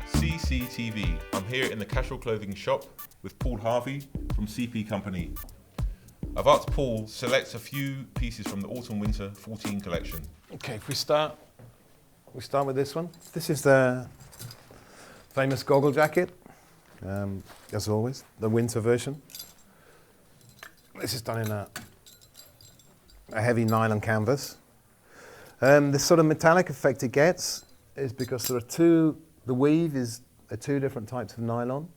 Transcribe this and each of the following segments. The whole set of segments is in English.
CCTV. I'm here in the casual clothing shop with Paul Harvey from CP Company. I've asked Paul to select a few pieces from the Autumn/Winter 14 collection. Okay, if we start with this one. This is the famous goggle jacket, as always, the winter version. This is done in a heavy nylon canvas. The sort of metallic effect it gets is because the weave is two different types of nylon,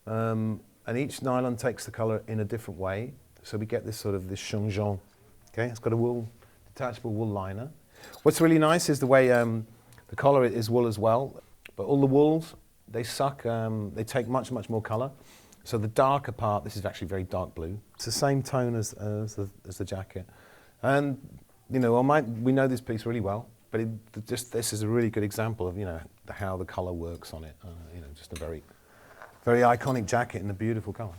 and each nylon takes the color in a different way. So we get this changeant. Okay, it's got a detachable wool liner. What's really nice is the way the collar is wool as well, but all the wools, they suck, they take much more color. So the darker part, this is actually very dark blue. It's the same tone as the jacket. And, you know, we know this piece really well, but this is a really good example of, you know, how the color works on it. You know, just a very iconic jacket in a beautiful color.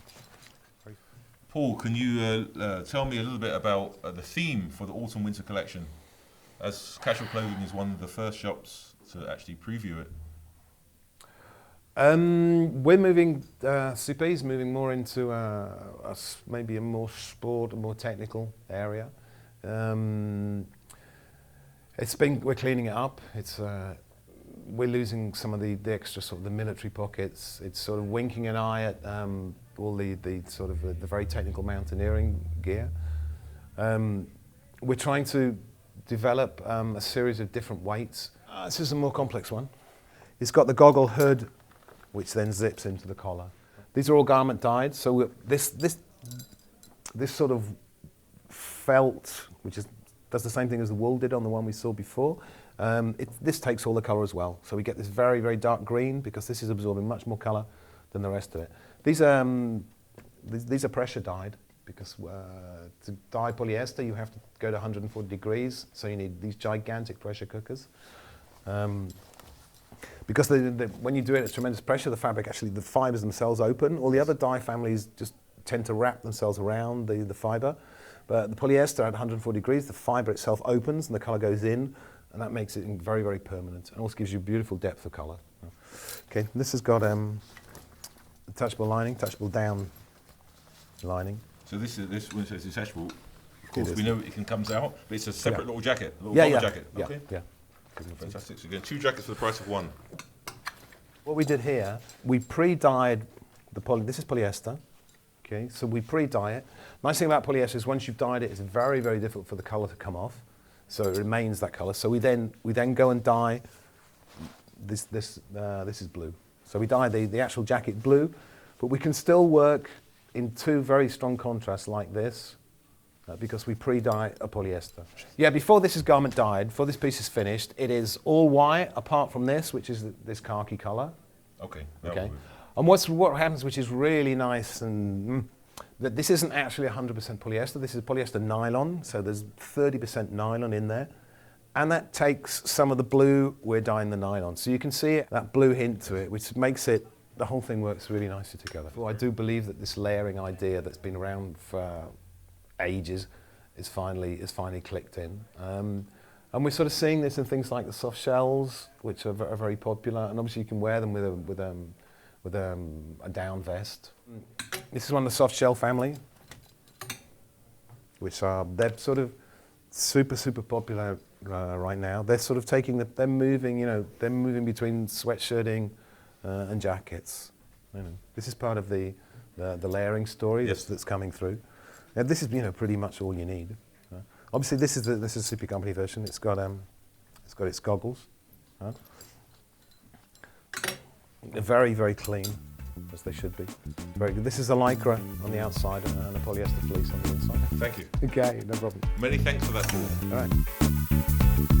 Paul, can you tell me a little bit about the theme for the Autumn/Winter collection, as Casual Clothing is one of the first shops to actually preview it? We're moving, CP is moving more into maybe a more sport, a more technical area. We're cleaning it up. We're losing some of the extra sort of the military pockets. It's sort of winking an eye at all the very technical mountaineering gear. We're trying to develop a series of different weights. This is a more complex one. It's got the goggle hood, which then zips into the collar. These are all garment dyed, so this sort of felt, which does the same thing as the wool did on the one we saw before. This takes all the colour as well, so we get this very dark green because this is absorbing much more colour than the rest of it. These are pressure dyed because to dye polyester you have to go to 140 degrees, so you need these gigantic pressure cookers. Because when you do it at tremendous pressure, the fabric the fibres themselves open. All the other dye families just tend to wrap themselves around the fibre. But the polyester at 140 degrees, the fibre itself opens and the colour goes in, and that makes it very permanent. And also gives you beautiful depth of colour. Okay, this has got detachable lining, touchable down lining. So this when it says detachable, of course we know it comes out, but it's a separate little jacket, a little bomber jacket. Okay. Yeah. Fantastic. So again, 2 jackets for the price of 1. What we did here, we pre-dyed this is polyester. Okay, so we pre-dye it. Nice thing about polyester is once you've dyed it, it's very difficult for the colour to come off. So it remains that colour. So we then go and dye this is blue. So we dye the actual jacket blue, but we can still work in 2 very strong contrasts like this because we pre-dye a polyester. Yeah, before this is garment dyed, before this piece is finished, it is all white apart from this, which is this khaki colour. Okay. Okay. And what happens, which is really nice, and that this isn't actually 100% polyester. This is polyester nylon, so there's 30% nylon in there, and that takes some of the blue. We're dyeing the nylon, so you can see it, that blue hint to it, which makes it the whole thing works really nicely together. Well, I do believe that this layering idea that's been around for ages is finally clicked in. And we're sort of seeing this in things like the soft shells, which are very popular, and obviously you can wear them with a down vest. This is one of the soft shell family, which they're sort of super popular right now. They're sort of they're moving between sweatshirting and jackets. You know, this is part of the layering story that's coming through. And this is pretty much all you need. Obviously, this is the CP Company version. It's got its goggles. Very clean, as they should be. Very good. This is a lycra on the outside and a polyester fleece on the inside. Thank you. Okay, no problem. Many thanks for that, Paul. All right.